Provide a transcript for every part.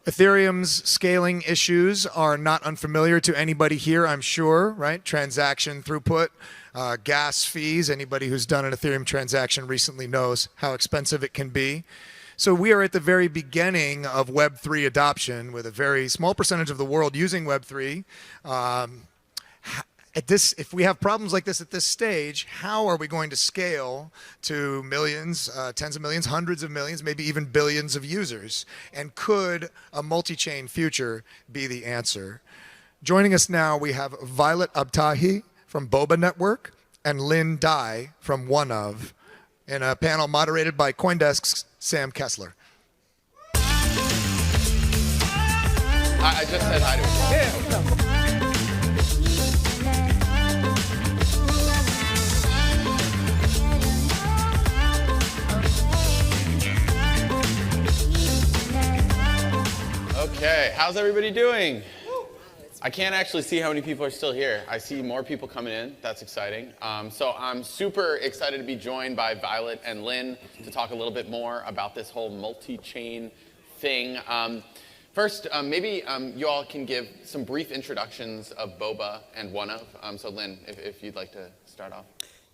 Ethereum's scaling issues are not unfamiliar to anybody here, I'm sure, right? Transaction throughput, gas fees. Anybody who's done an Ethereum transaction recently knows how expensive it can be. So we are at the very beginning of Web3 adoption with a very small percentage of the world using Web3. If we have problems like this at this stage, how are we going to scale to millions, tens of millions, hundreds of millions, maybe even billions of users? And could a multi-chain future be the answer? Joining us now, we have Violet Abtahi from Boba Network and Lin Dai from OneOf in a panel moderated by CoinDesk's Sam Kessler. I just said hi to him. Yeah. Okay, how's everybody doing? I can't actually see how many people are still here. I see more people coming in. That's exciting. So I'm super excited to be joined by Violet and Lin to talk a little bit more about this whole multi-chain thing. First, maybe you all can give some brief introductions of Boba and OneOf. So Lin, if you'd like to start off.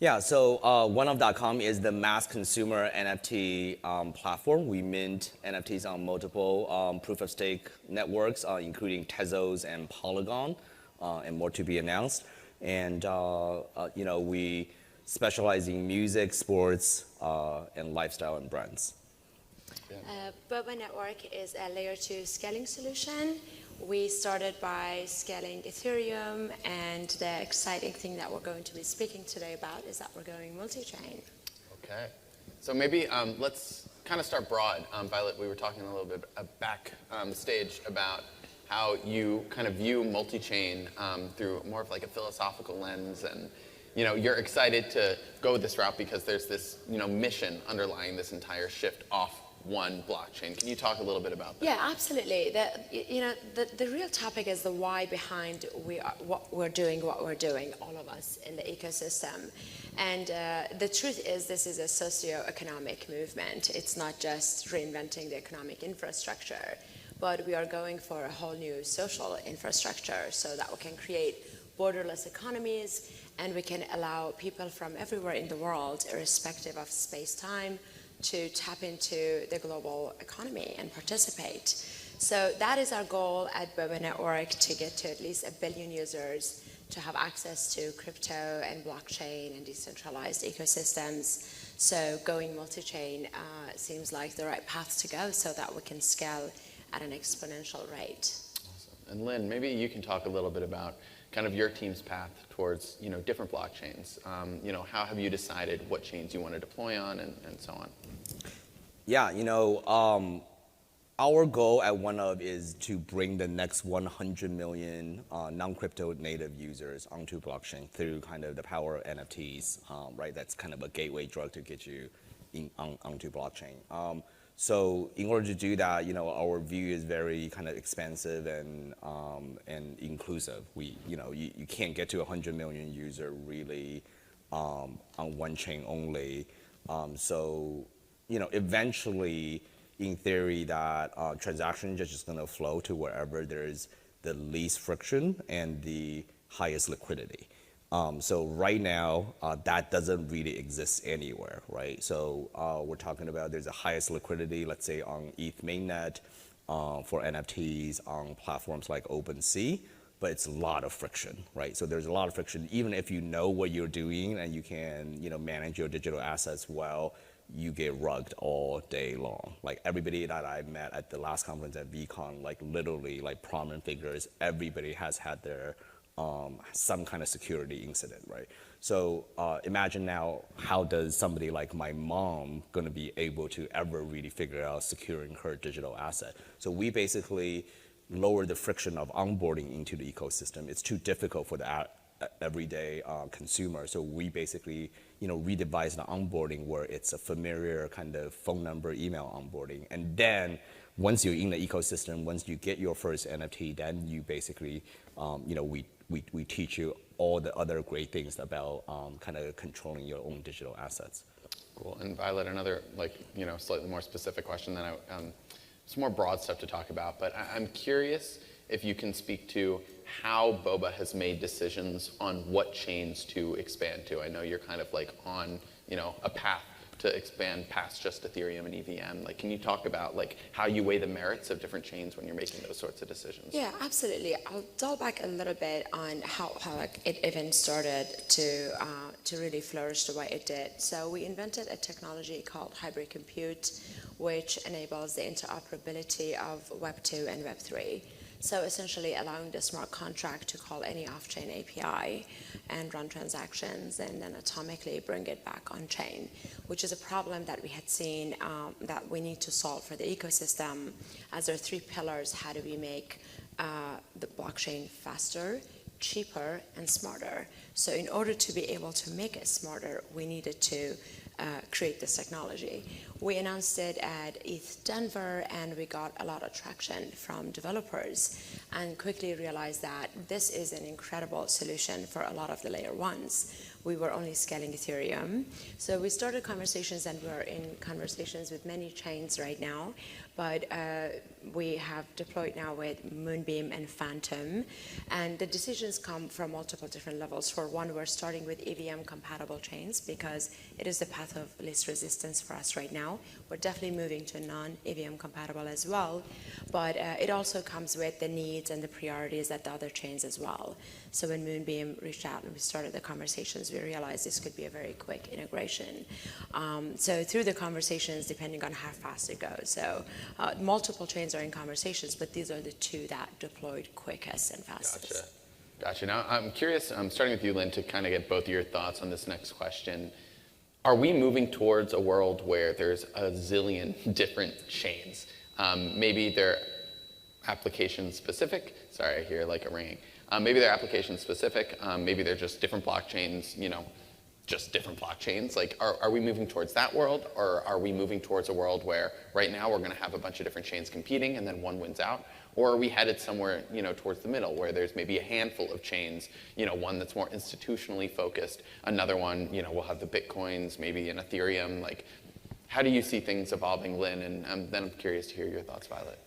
Yeah, so OneOf.com is the mass consumer NFT platform. We mint NFTs on multiple proof-of-stake networks, including Tezos and Polygon, and more to be announced. And we specialize in music, sports, and lifestyle and brands. Boba Network is a layer 2 scaling solution. We started by scaling Ethereum, and the exciting thing that we're going to be speaking today about is that we're going multi-chain. Okay. So maybe let's kind of start broad. Violet, we were talking a little bit backstage about how you kind of view multi-chain through more of like a philosophical lens, and you're excited to go this route because there's this mission underlying this entire shift off one blockchain. Can you talk a little bit about that? Yeah, absolutely. The real topic is the why behind what we're doing, all of us in the ecosystem. And the truth is this is a socio-economic movement. It's not just reinventing the economic infrastructure, but we are going for a whole new social infrastructure so that we can create borderless economies, and we can allow people from everywhere in the world, irrespective of space-time, to tap into the global economy and participate. So that is our goal at Boba Network, to get to at least 1 billion users, to have access to crypto and blockchain and decentralized ecosystems. So going multi-chain seems like the right path to go so that we can scale at an exponential rate. Awesome. And Lin, maybe you can talk a little bit about kind of your team's path towards different blockchains. How have you decided what chains you want to deploy on and so on? Yeah, our goal at OneOf is to bring the next 100 million non-crypto native users onto blockchain through kind of the power of NFTs, right? That's kind of a gateway drug to get you onto blockchain. So in order to do that, our view is very kind of expansive and inclusive. You can't get to 100 million user really on one chain only. So eventually, in theory, that transactions are just going to flow to wherever there's the least friction and the highest liquidity. So right now, that doesn't really exist anywhere, right? So we're talking about there's the highest liquidity, let's say on ETH mainnet for NFTs on platforms like OpenSea, but it's a lot of friction, right? So there's a lot of friction. Even if you know what you're doing and you can manage your digital assets well, you get rugged all day long. Like everybody that I met at the last conference at VCon, like literally like prominent figures, everybody has had their some kind of security incident, right? So imagine now, how does somebody like my mom gonna be able to ever really figure out securing her digital asset? So we basically lower the friction of onboarding into the ecosystem. It's too difficult for the everyday consumer. So we basically, redevise the onboarding where it's a familiar kind of phone number, email onboarding. And then once you're in the ecosystem, once you get your first NFT, then you basically, we teach you all the other great things about kind of controlling your own digital assets. Cool. And Violet, another slightly more specific question. some more broad stuff to talk about, but I'm curious if you can speak to how Boba has made decisions on what chains to expand to. I know you're kind of like on, a path to expand past just Ethereum and EVM. Like, can you talk about like how you weigh the merits of different chains when you're making those sorts of decisions? Yeah, absolutely. I'll dial back a little bit on how like it even started to really flourish the way it did. So we invented a technology called hybrid compute, which enables the interoperability of Web 2 and Web 3. So essentially allowing the smart contract to call any off-chain API and run transactions and then atomically bring it back on-chain, which is a problem that we had seen that we need to solve for the ecosystem. As there are three pillars: how do we make the blockchain faster, cheaper, and smarter? So in order to be able to make it smarter, we needed to create this technology. We announced it at ETH Denver, and we got a lot of traction from developers, and quickly realized that this is an incredible solution for a lot of the layer ones. We were only scaling Ethereum. So we started conversations, and we're in conversations with many chains right now, but we have deployed now with Moonbeam and Phantom, and the decisions come from multiple different levels. For one, we're starting with EVM compatible chains because it is the path of least resistance for us right now. We're definitely moving to non-EVM compatible as well, but it also comes with the needs and the priorities at the other chains as well. So when Moonbeam reached out and we started the conversations, we realized this could be a very quick integration. So through the conversations, depending on how fast it goes. So multiple chains are in conversations, but these are the two that deployed quickest and fastest. Gotcha. Now I'm curious, starting with you, Lin, to kind of get both of your thoughts on this next question. Are we moving towards a world where there's a zillion different chains? Maybe they're application specific. Sorry, I hear like a ringing. Maybe they're application specific. Maybe they're just different blockchains, just different blockchains. Like, are we moving towards that world, or are we moving towards a world where right now we're going to have a bunch of different chains competing and then one wins out? Or are we headed somewhere, towards the middle where there's maybe a handful of chains, one that's more institutionally focused, another one, we'll have the Bitcoins, maybe an Ethereum. Like, how do you see things evolving, Lin? And then I'm curious to hear your thoughts, Violet.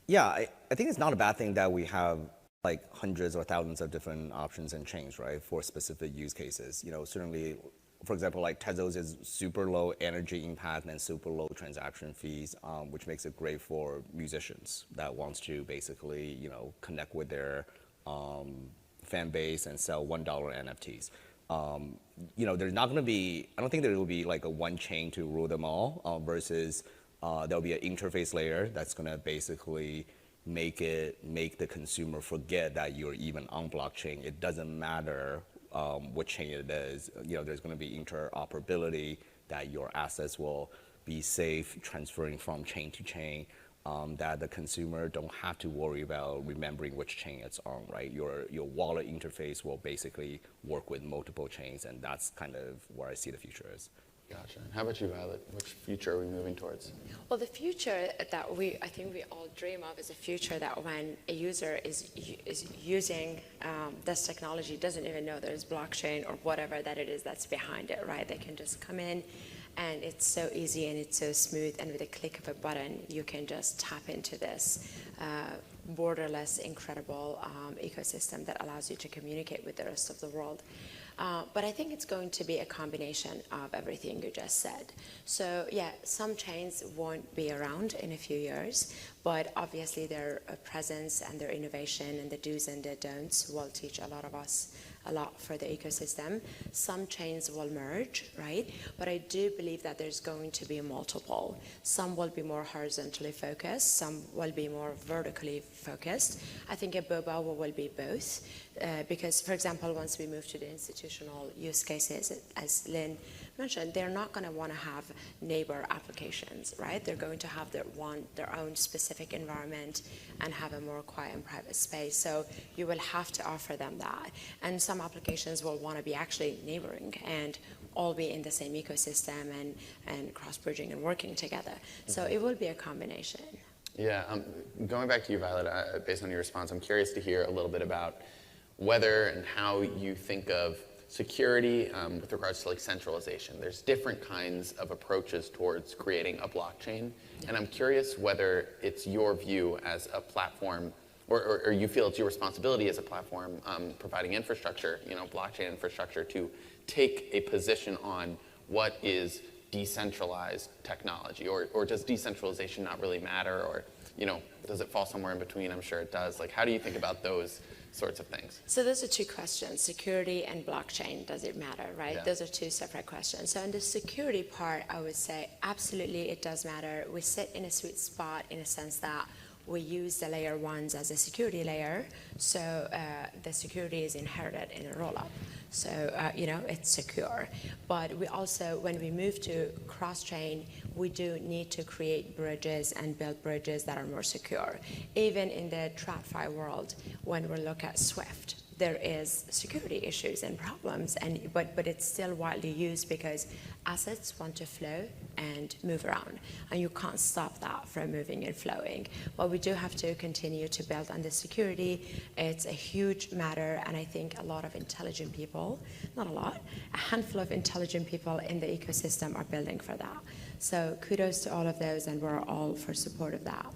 Yeah, I think it's not a bad thing that we have like hundreds or thousands of different options and chains, right, for specific use cases. Certainly, for example, like Tezos is super low energy impact and super low transaction fees, which makes it great for musicians that wants to basically, connect with their fan base and sell $1 NFTs. There's not going to be, I don't think there will be like a one chain to rule them all versus there'll be an interface layer that's going to basically make the consumer forget that you're even on blockchain. It doesn't matter what chain it is. There's going to be interoperability, that your assets will be safe transferring from chain to chain, that the consumer don't have to worry about remembering which chain it's on, right? Your wallet interface will basically work with multiple chains, and that's kind of where I see the future is. Gotcha. And how about you, Violet? Which future are we moving towards? Well, the future that I think we all dream of is a future that when a user is using this technology, doesn't even know there's blockchain or whatever that it is that's behind it, right? They can just come in, and it's so easy and it's so smooth, and with a click of a button, you can just tap into this borderless, incredible ecosystem that allows you to communicate with the rest of the world. But I think it's going to be a combination of everything you just said. So yeah, some chains won't be around in a few years, but obviously their presence and their innovation and the do's and the don'ts will teach a lot of us a lot for the ecosystem. Some chains will merge, right? But I do believe that there's going to be multiple. Some will be more horizontally focused, some will be more vertically focused. I think a Boba will be both, because, for example, once we move to the institutional use cases, as Lin mentioned, they're not going to want to have neighbor applications, right? They're going to have their own specific environment and have a more quiet and private space. So you will have to offer them that. And some applications will want to be actually neighboring and all be in the same ecosystem and cross-bridging and working together. So it will be a combination. Yeah, going back to you, Violet, based on your response, I'm curious to hear a little bit about whether and how you think of security with regards to like centralization. There's different kinds of approaches towards creating a blockchain, and I'm curious whether it's your view as a platform, or you feel it's your responsibility as a platform providing infrastructure, blockchain infrastructure, to take a position on what is decentralized technology, or does decentralization not really matter, or does it fall somewhere in between? I'm sure it does. Like, how do you think about those sorts of things? So those are two questions, security and blockchain. Does it matter, right? Yeah. Those are two separate questions. So in the security part, I would say absolutely it does matter. We sit in a sweet spot in a sense that we use the layer ones as a security layer, so the security is inherited in a rollup. So, it's secure. But we also, when we move to cross-chain, we do need to create bridges and build bridges that are more secure. Even in the TradFi world, when we look at Swift, there is security issues and problems, but it's still widely used because assets want to flow and move around, and you can't stop that from moving and flowing. But we do have to continue to build on the security. It's a huge matter, and I think a lot of intelligent people, not a lot, a handful of intelligent people in the ecosystem are building for that. So kudos to all of those, and we're all for support of that.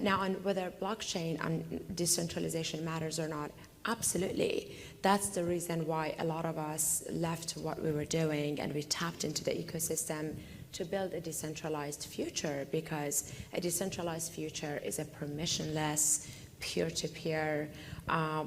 Now, on whether blockchain and decentralization matters or not, absolutely. That's the reason why a lot of us left what we were doing and we tapped into the ecosystem to build a decentralized future, because a decentralized future is a permissionless, peer-to-peer,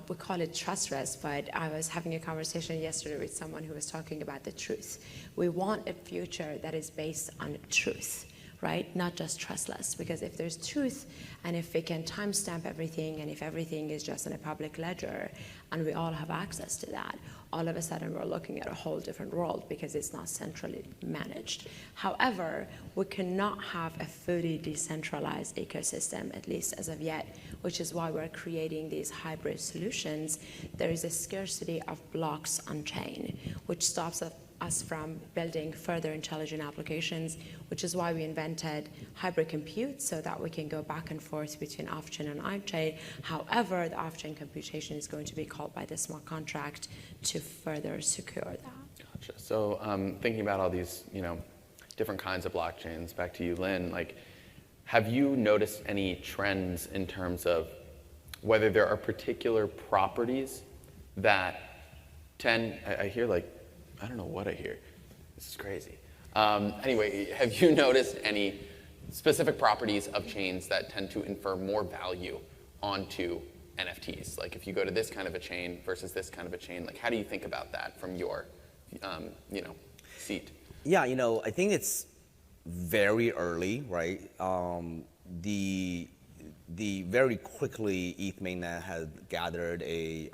we call it trustless, but I was having a conversation yesterday with someone who was talking about the truth. We want a future that is based on truth, right? Not just trustless, because if there's truth and if we can timestamp everything and if everything is just in a public ledger and we all have access to that, all of a sudden we're looking at a whole different world because it's not centrally managed. However, we cannot have a fully decentralized ecosystem, at least as of yet, which is why we're creating these hybrid solutions. There is a scarcity of blocks on chain, which stops us from building further intelligent applications, which is why we invented hybrid compute, so that we can go back and forth between off-chain and on-chain. However, the off-chain computation is going to be called by the smart contract to further secure that. Gotcha. So thinking about all these, different kinds of blockchains, back to you, Lin, have you noticed any trends in terms of whether there are particular properties that I hear I don't know what I hear. This is crazy. Anyway, have you noticed any specific properties of chains that tend to infer more value onto NFTs? Like if you go to this kind of a chain versus this kind of a chain, how do you think about that from your, seat? Yeah, I think it's very early, right? The very quickly ETH mainnet has gathered a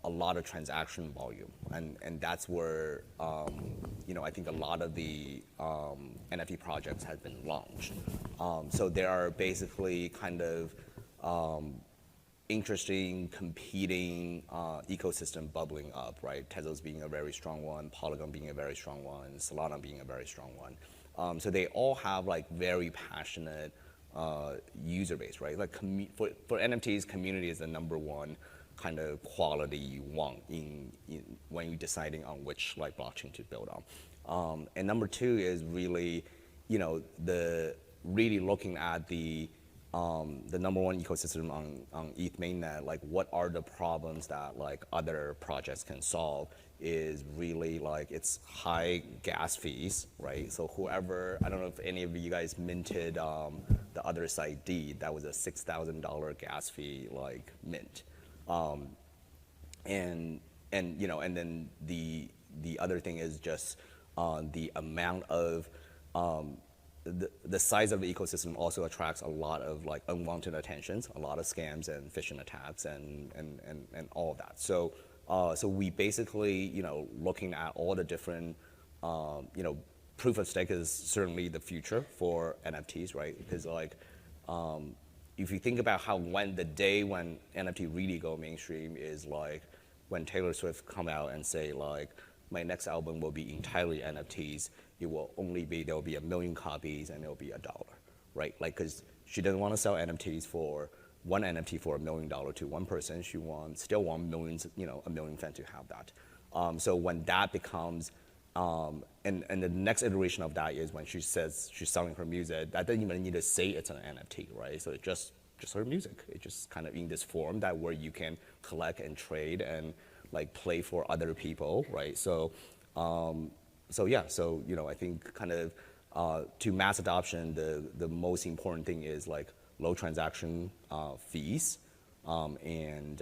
lot of transaction volume, and that's where I think a lot of the NFT projects have been launched. So there are basically kind of interesting competing ecosystem bubbling up, right? Tezos being a very strong one, Polygon being a very strong one, Solana being a very strong one. So they all have very passionate user base, right? For NFTs, community is the number one kind of quality you want when you're deciding on which blockchain to build on. And number two is really, really looking at the number one ecosystem on ETH mainnet, what are the problems that other projects can solve, is really it's high gas fees, right? So whoever, I don't know if any of you guys minted the other side D, that was a $6,000 gas fee mint. And then the other thing is just the amount of the size of the ecosystem also attracts a lot of unwanted attentions, a lot of scams and phishing attacks and all of that. So we basically looking at all the different proof of stake is certainly the future for NFTs, right? Because if you think about the day when NFT really go mainstream is when Taylor Swift come out and say my next album will be entirely NFTs. It will only be, there'll be 1 million copies and it'll be $1, right? Because she doesn't want to sell NFTs for one NFT for $1 million to one person. She still want millions, 1 million fans to have that. So when that becomes, and the next iteration of that is when she says she's selling her music, that doesn't even need to say it's an NFT, right? So it's just her music. It's just kind of in this form that where you can collect and trade and like play for other people, right? So, yeah, so I think kind of to mass adoption, the most important thing is like low transaction fees, and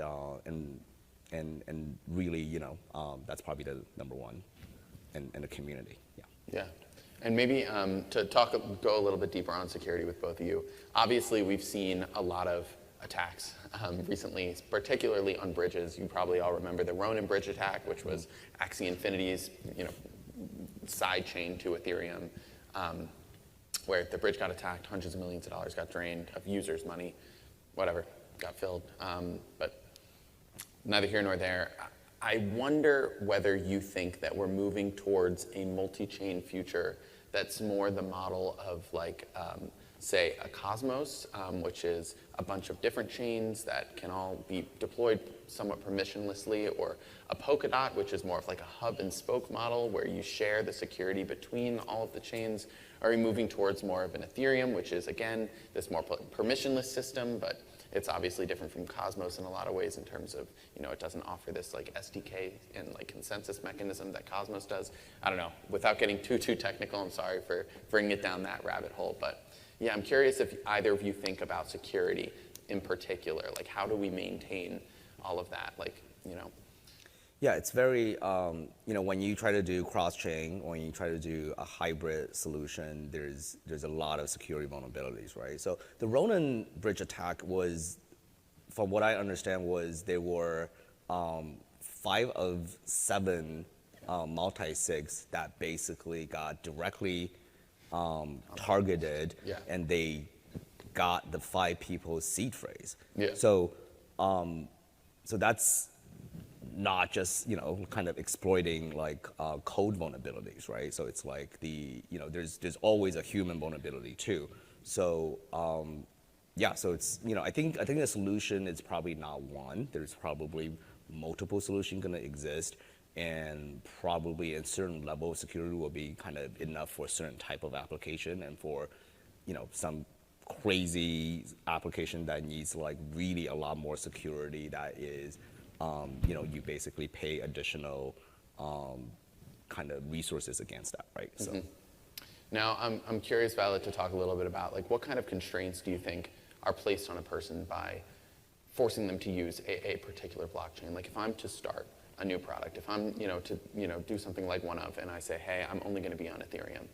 really, that's probably the number one in the community. Yeah. Yeah. And maybe to go a little bit deeper on security with both of you. Obviously, we've seen a lot of attacks recently, particularly on bridges. You probably all remember the Ronin bridge attack, which was Axie Infinity's side chain to Ethereum, where the bridge got attacked, hundreds of millions of dollars got drained of users' money, whatever, got filled. But neither here nor there. I wonder whether you think that we're moving towards a multi-chain future that's more the model of like, say, a Cosmos, which is a bunch of different chains that can all be deployed somewhat permissionlessly, or a Polkadot, which is more of like a hub and spoke model where you share the security between all of the chains. Are we moving towards more of an Ethereum, which is, again, this more permissionless system, but it's obviously different from Cosmos in a lot of ways in terms of, it doesn't offer this like SDK and like consensus mechanism that Cosmos does. I don't know, without getting too technical, I'm sorry for bringing it down that rabbit hole, but yeah, I'm curious if either of you think about security in particular, like how do we maintain all of that, like, Yeah, it's very, when you try to do cross-chain, when you try to do a hybrid solution, there's a lot of security vulnerabilities, right? So the Ronin bridge attack was, from what I understand, was there were 5 of 7 multi-sigs that basically got directly targeted, Yeah. and they got the 5 people's seed phrase. Yeah. So that's not just kind of exploiting like code vulnerabilities, right? So it's like there's always a human vulnerability too. So yeah, so it's I think the solution is probably not one. There's probably multiple solutions going to exist, and probably a certain level of security will be kind of enough for a certain type of application, and for some crazy application that needs like really a lot more security, that is you basically pay additional kind of resources against that, right? So. Mm-hmm. Now, I'm curious, Violet, to talk a little bit about like what kind of constraints do you think are placed on a person by forcing them to use a particular blockchain? Like if I'm to start a new product, if I'm to do something like OneOf, and I say, hey, I'm only going to be on Ethereum,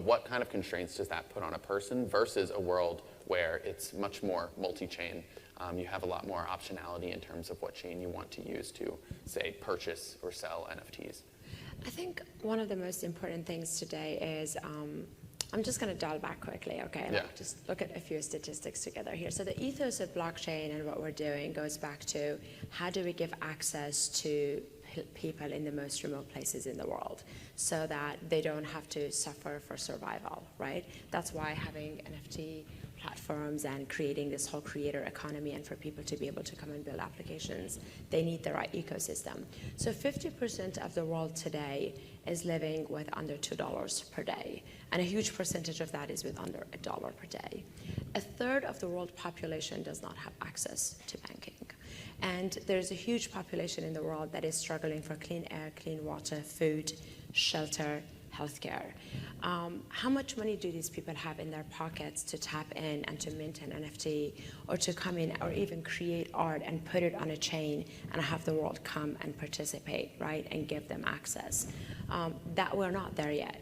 what kind of constraints does that put on a person versus a world where it's much more multi-chain? You have a lot more optionality in terms of what chain you want to use to, say, purchase or sell NFTs. I think one of the most important things today is, I'm just going to dial back quickly, okay? Yeah. Just look at a few statistics together here. So the ethos of blockchain and what we're doing goes back to how do we give access to people in the most remote places in the world so that they don't have to suffer for survival, right? That's why having NFT platforms and creating this whole creator economy, and for people to be able to come and build applications, they need the right ecosystem. So 50% of the world today is living with under $2 per day, and a huge percentage of that is with under $1 per day. A third of the world population does not have access to banking. And there's a huge population in the world that is struggling for clean air, clean water, food, shelter, healthcare. How much money do these people have in their pockets to tap in and to mint an NFT, or to come in or even create art and put it on a chain and have the world come and participate, right, and give them access? That we're not there yet.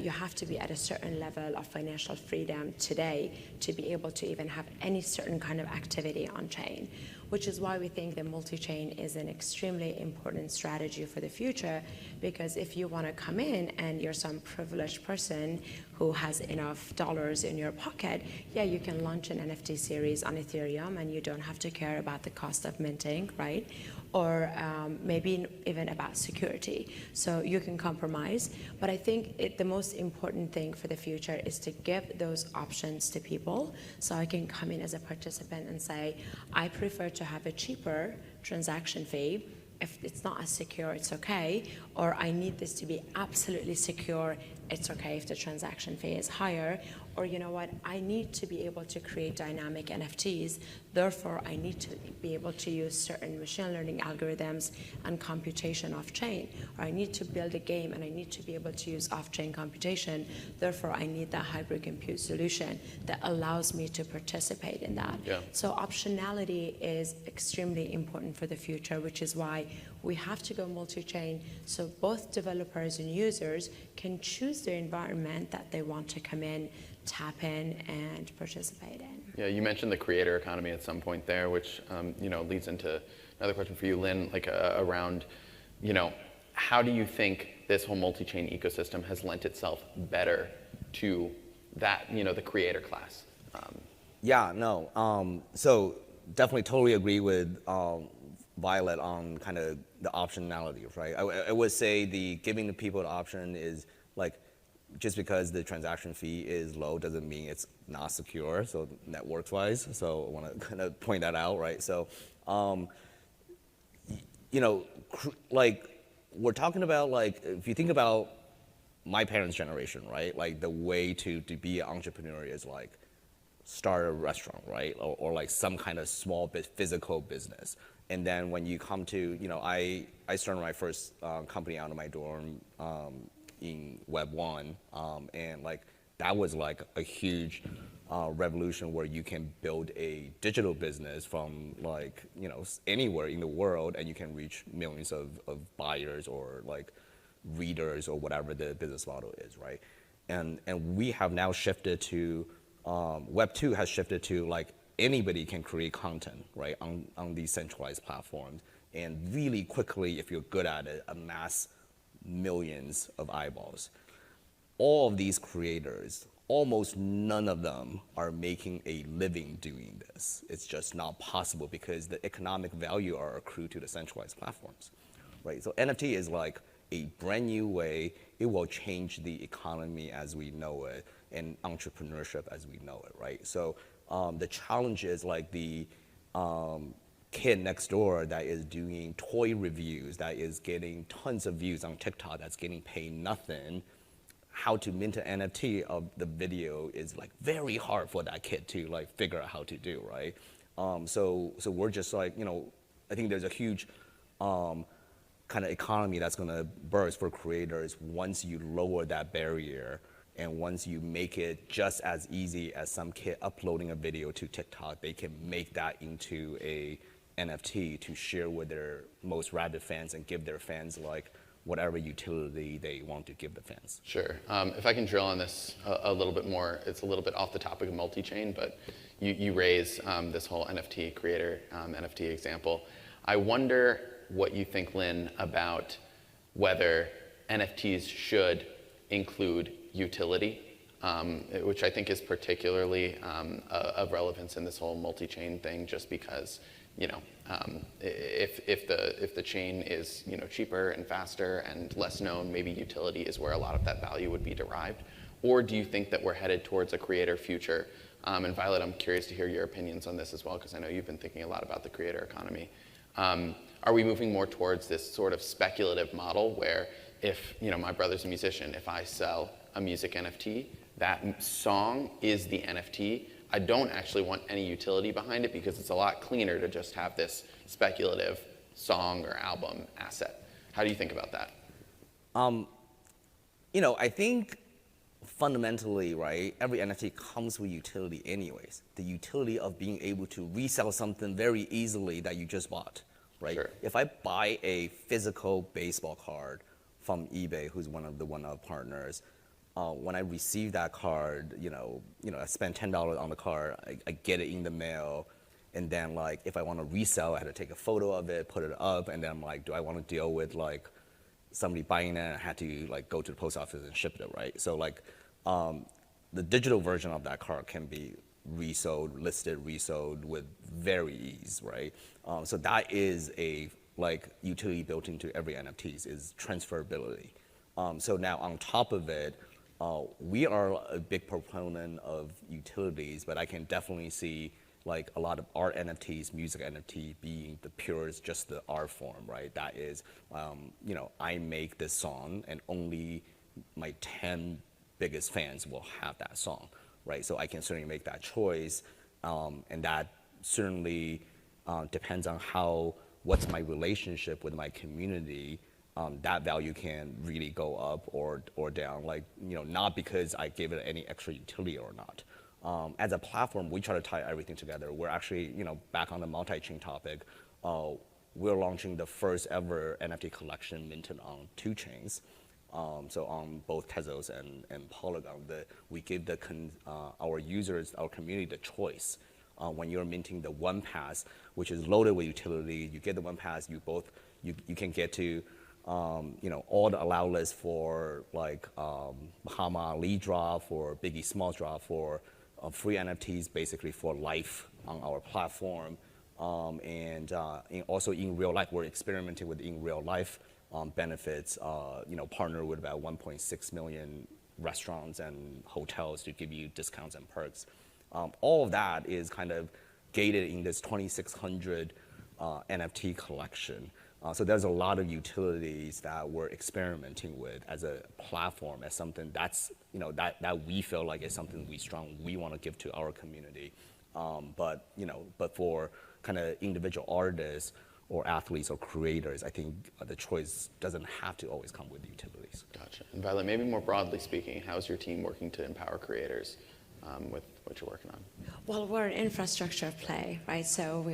You have to be at a certain level of financial freedom today to be able to even have any certain kind of activity on chain, which is why we think the multi-chain is an extremely important strategy for the future, because if you want to come in and you're some privileged person who has enough dollars in your pocket, yeah, you can launch an NFT series on Ethereum and you don't have to care about the cost of minting, right? Or maybe even about security. So you can compromise. But I think the most important thing for the future is to give those options to people. So I can come in as a participant and say, I prefer to have a cheaper transaction fee if it's not as secure, it's okay, or I need this to be absolutely secure, it's okay if the transaction fee is higher, or you know what, I need to be able to create dynamic NFTs, therefore I need to be able to use certain machine learning algorithms and computation off-chain, or I need to build a game and I need to be able to use off-chain computation, therefore I need that hybrid compute solution that allows me to participate in that. Yeah. So optionality is extremely important for the future, which is why we have to go multi-chain so both developers and users can choose their environment that they want to come in, tap in, and participate in. Yeah, you mentioned the creator economy at some point there, which leads into another question for you, Lin, around, how do you think this whole multi-chain ecosystem has lent itself better to that, the creator class? So definitely totally agree with Violet on kind of the optionality, right? I would say the giving the people the option is like, just because the transaction fee is low doesn't mean it's not secure, so networks-wise. So I want to kind of point that out, right? So, we're talking about, like, if you think about my parents' generation, right? Like, the way to be an entrepreneur is like start a restaurant, right? Or like some kind of small physical business. And then when you come to, I started my first company out of my dorm in Web 1, and like that was like a huge revolution where you can build a digital business from like, anywhere in the world, and you can reach millions of buyers or like readers or whatever the business model is, right? And we have now shifted to, Web 2 has shifted to like anybody can create content, right, on these centralized platforms, and really quickly, if you're good at it, amass millions of eyeballs. All of these creators, almost none of them are making a living doing this. It's just not possible because the economic value are accrued to the centralized platforms, right? So NFT is like a brand new way. It will change the economy as we know it and entrepreneurship as we know it, right? So the challenge is like the kid next door that is doing toy reviews, that is getting tons of views on TikTok, that's getting paid nothing. How to mint an NFT of the video is like very hard for that kid to like figure out how to do, right? So we're just like, I think there's a huge kind of economy that's gonna burst for creators once you lower that barrier. And once you make it just as easy as some kid uploading a video to TikTok, they can make that into a NFT to share with their most rabid fans and give their fans like whatever utility they want to give the fans. Sure. If I can drill on this a little bit more, it's a little bit off the topic of multi-chain, but you raise this whole NFT creator NFT example. I wonder what you think, Lin, about whether NFTs should include utility, which I think is particularly of relevance in this whole multi-chain thing, just because if the chain is cheaper and faster and less known, maybe utility is where a lot of that value would be derived. Or do you think that we're headed towards a creator future? And Violet, I'm curious to hear your opinions on this as well, because I know you've been thinking a lot about the creator economy. Are we moving more towards this sort of speculative model where if my brother's a musician, if I sell a music NFT, that song is the NFT. I don't actually want any utility behind it because it's a lot cleaner to just have this speculative song or album asset. How do you think about that? I think fundamentally, right, every NFT comes with utility anyways. The utility of being able to resell something very easily that you just bought, right? Sure. If I buy a physical baseball card from eBay, who's one of the OneOf partners, when I receive that card, I spend $10 on the card, I get it in the mail, and then like if I want to resell, I had to take a photo of it, put it up, and then I'm like, do I want to deal with like somebody buying it and I had to like go to the post office and ship it, right? So like the digital version of that card can be resold, listed, resold with very ease, right? So that is a like utility built into every NFTs is transferability. So now on top of it, we are a big proponent of utilities, but I can definitely see like a lot of art NFTs, music NFT being the purest, just the art form, right? That is, I make this song and only my 10 biggest fans will have that song, right? So I can certainly make that choice, and that certainly depends on what's my relationship with my community. That value can really go up or down, like, not because I gave it any extra utility or not. As a platform, we try to tie everything together. We're actually, back on the multi-chain topic, we're launching the first ever NFT collection minted on 2 chains. So on both Tezos and Polygon, we give our users, our community, the choice. When you're minting the one pass, which is loaded with utility, you get the one pass, you can get to all the allow lists for like Muhammad Ali draw, for Biggie Smalls draw, for free NFTs basically for life on our platform. And also in real life, we're experimenting with in real life benefits, partner with about 1.6 million restaurants and hotels to give you discounts and perks. All of that is kind of gated in this 2,600 NFT collection. So there's a lot of utilities that we're experimenting with as a platform, as something that's, that we feel like is something we want to give to our community. But for kind of individual artists or athletes or creators, I think the choice doesn't have to always come with utilities. Gotcha. And Violet, maybe more broadly speaking, how's your team working to empower creators with what you're working on? Well, we're an infrastructure play, right? So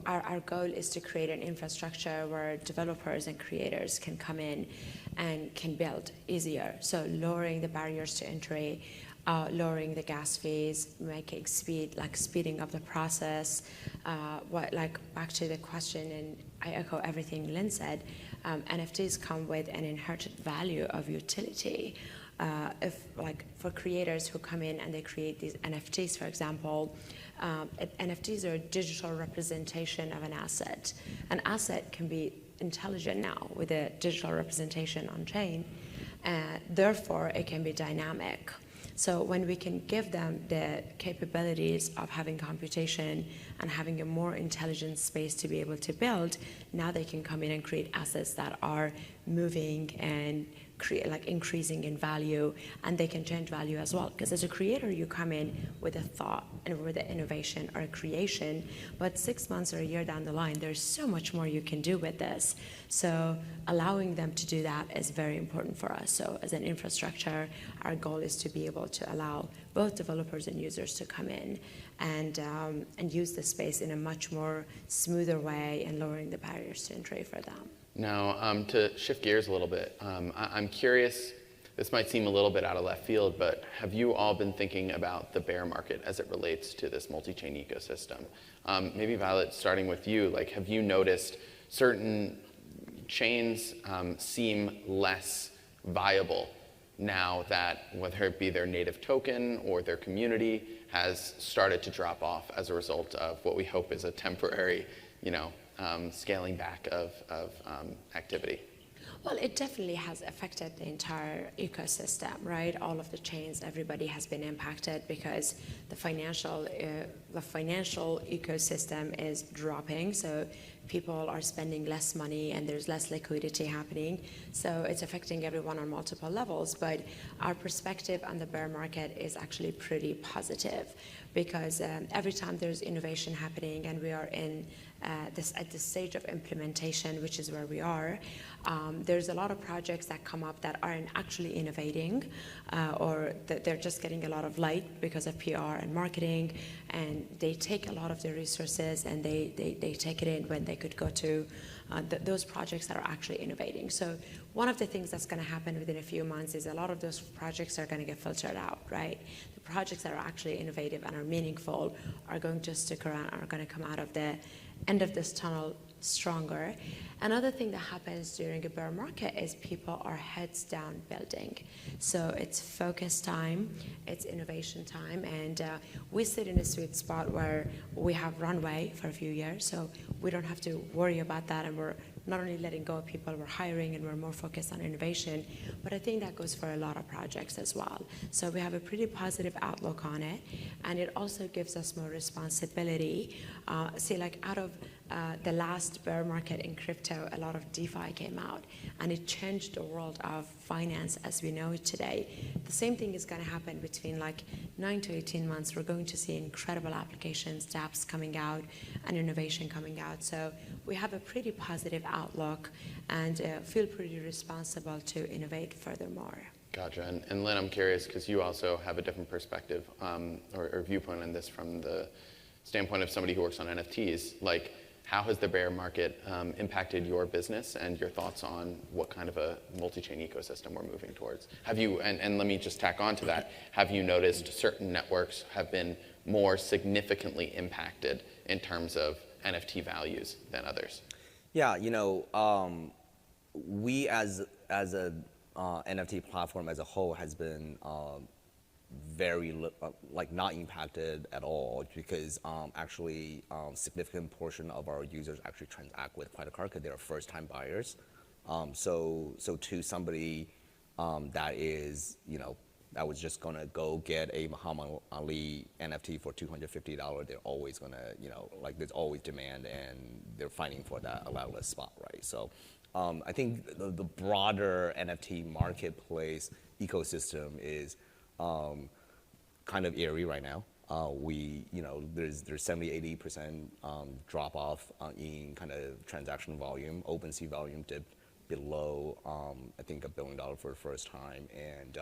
our goal is to create an infrastructure where developers and creators can come in and can build easier. So lowering the barriers to entry, lowering the gas fees, making speeding up the process. Back to the question, and I echo everything Lin said, NFTs come with an inherent value of utility. For creators who come in and they create these NFTs, for example, NFTs are a digital representation of an asset. An asset can be intelligent now with a digital representation on chain, therefore it can be dynamic. So when we can give them the capabilities of having computation and having a more intelligent space to be able to build, now they can come in and create assets that are moving and increasing in value, and they can change value as well. Because as a creator, you come in with a thought and with an innovation or a creation, but 6 months or a year down the line, there's so much more you can do with this. So allowing them to do that is very important for us. So as an infrastructure, our goal is to be able to allow both developers and users to come in and use the space in a much more smoother way and lowering the barriers to entry for them. Now, to shift gears a little bit, I'm curious, this might seem a little bit out of left field, but have you all been thinking about the bear market as it relates to this multi-chain ecosystem? Maybe Violet, starting with you, have you noticed certain chains seem less viable now that, whether it be their native token or their community, has started to drop off as a result of what we hope is a temporary, scaling back of activity? Well, it definitely has affected the entire ecosystem, right? All of the chains, everybody has been impacted because the financial ecosystem is dropping. So people are spending less money and there's less liquidity happening. So it's affecting everyone on multiple levels. But our perspective on the bear market is actually pretty positive because every time there's innovation happening and we are at the stage of implementation, which is where we are, there's a lot of projects that come up that aren't actually innovating or that they're just getting a lot of light because of PR and marketing, and they take a lot of their resources and they take it in when they could go to those projects that are actually innovating. So one of the things that's going to happen within a few months is a lot of those projects are going to get filtered out, right? The projects that are actually innovative and are meaningful are going to stick around, are going to come out of the end of this tunnel stronger. Another thing that happens during a bear market is people are heads down building. So it's focus time, it's innovation time, and we sit in a sweet spot where we have runway for a few years, so we don't have to worry about that, and we're not only letting go of people, we're hiring and we're more focused on innovation. But I think that goes for a lot of projects as well. So we have a pretty positive outlook on it, and it also gives us more responsibility. See, like out of the last bear market in crypto, a lot of DeFi came out, and it changed the world of finance as we know it today. The same thing is going to happen between like 9 to 18 months. We're going to see incredible applications, dApps coming out, and innovation coming out. So we have a pretty positive outlook and feel pretty responsible to innovate furthermore. Gotcha. And Lin, I'm curious because you also have a different perspective or viewpoint on this from the standpoint of somebody who works on NFTs. Like, how has the bear market impacted your business and your thoughts on what kind of a multi-chain ecosystem we're moving towards? Have you, and let me just tack on to that, have you noticed certain networks have been more significantly impacted in terms of NFT values than others? Yeah, we as a NFT platform as a whole has been very not impacted at all because actually significant portion of our users actually transact with Private Card because they're first-time buyers. So to somebody that is that was just gonna go get a Muhammad Ali NFT for $250, they're always gonna there's always demand and they're fighting for that allow-less spot, right? So I think the broader NFT marketplace ecosystem is kind of eerie right now. There's 70-80% drop off in kind of transaction volume. OpenSea volume dipped below I think $1 billion for the first time, and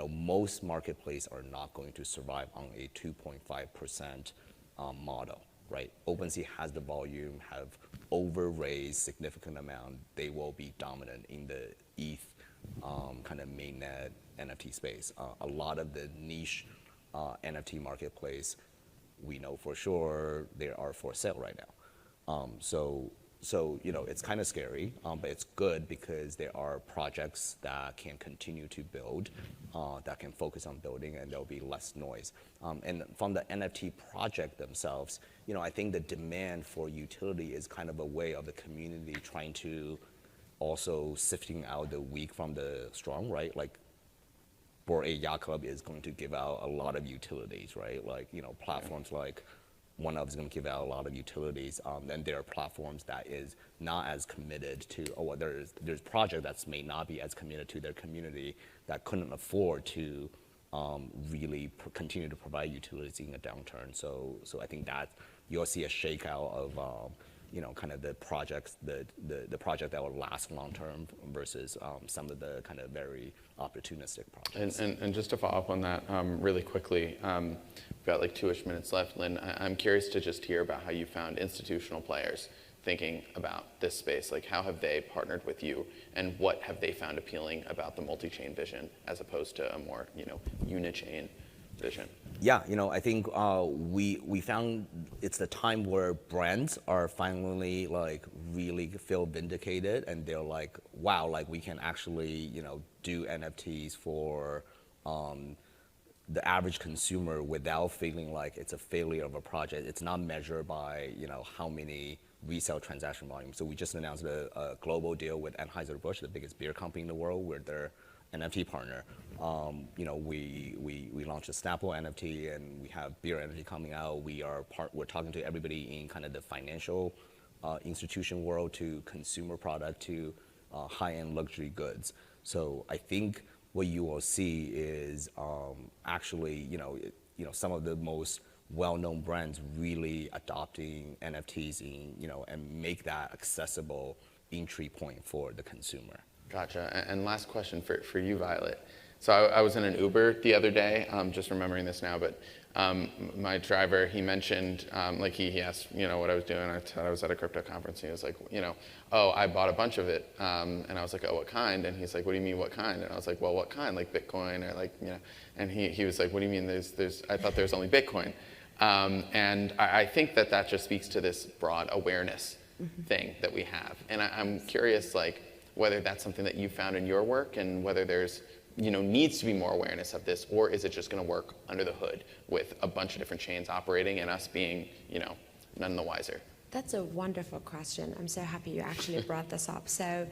most marketplaces are not going to survive on a 2.5% model, right? OpenSea has the volume, have over-raised significant amount. They will be dominant in the ETH kind of mainnet NFT space. A lot of the niche NFT marketplace, we know for sure they are for sale right now. So it's kind of scary, but it's good because there are projects that can continue to build, that can focus on building, and there'll be less noise. And from the NFT project themselves, I think the demand for utility is kind of a way of the community trying to also sifting out the weak from the strong, right? Like, Bored Ape Yacht Club is going to give out a lot of utilities, right? Like, platforms like OneOf is going to give out a lot of utilities. And there are platforms that is not as committed to, there's projects that may not be as committed to their community that couldn't afford to really continue to provide utilities in a downturn. So I think that you'll see a shakeout of kind of the projects, the project that will last long term versus some of the kind of very opportunistic projects. And just to follow up on that really quickly, we've got like 2-ish minutes left, Lin. I'm curious to just hear about how you found institutional players thinking about this space. Like, how have they partnered with you, and what have they found appealing about the multi-chain vision as opposed to a more unichain vision? Yeah, I think we found it's the time where brands are finally really feel vindicated, and they're like, wow, we can actually do NFTs for the average consumer without feeling like it's a failure of a project. It's not measured by how many resale transaction volume. So we just announced a global deal with Anheuser-Busch, the biggest beer company in the world. We're their NFT partner. We launched a Snapple NFT, and we have beer NFT coming out. We're talking to everybody in kind of the financial institution world to consumer product to high-end luxury goods. So I think what you will see is actually some of the most well-known brands really adopting NFTs and make that accessible entry point for the consumer. Gotcha. And last question for you, Violet. So I was in an Uber the other day, just remembering this now, but my driver, he mentioned, he asked, what I was doing. I said I was at a crypto conference, and he was like, oh, I bought a bunch of it. And I was like, oh, what kind? And he's like, what do you mean, what kind? And I was like, well, what kind? Like Bitcoin or and he was like, what do you mean I thought there was only Bitcoin. And I think that just speaks to this broad awareness thing that we have. And I'm curious, whether that's something that you found in your work, and whether there's needs to be more awareness of this, or is it just going to work under the hood with a bunch of different chains operating and us being none the wiser? That's a wonderful question. I'm so happy you actually brought this up. So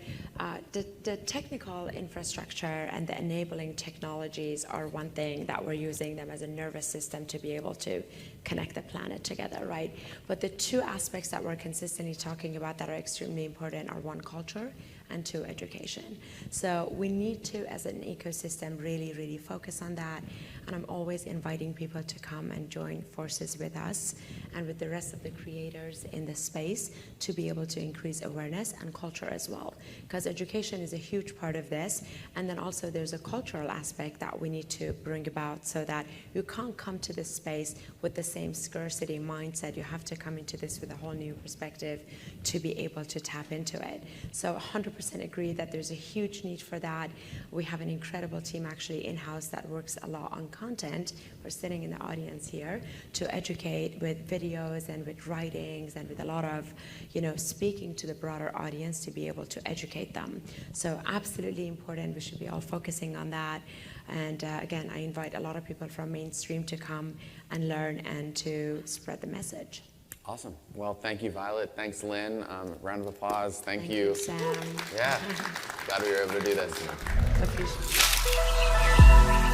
the technical infrastructure and the enabling technologies are one thing that we're using them as a nervous system to be able to connect the planet together, right? But the two aspects that we're consistently talking about that are extremely important are one, culture, and two, education. So we need to, as an ecosystem, really, really focus on that. And I'm always inviting people to come and join forces with us and with the rest of the creators in the space to be able to increase awareness and culture as well. Because education is a huge part of this. And then also there's a cultural aspect that we need to bring about so that you can't come to this space with the same scarcity mindset. You have to come into this with a whole new perspective to be able to tap into it. So 100% agree that there's a huge need for that. We have an incredible team actually in-house that works a lot on content. We're sitting in the audience here to educate with videos and with writings and with a lot of, speaking to the broader audience to be able to educate them. So absolutely important. We should be all focusing on that. And again, I invite a lot of people from mainstream to come and learn and to spread the message. Awesome. Well, thank you, Violet. Thanks, Lin. Round of applause. Thank you, Sam. Yeah. Glad we were able to do this. Appreciate it.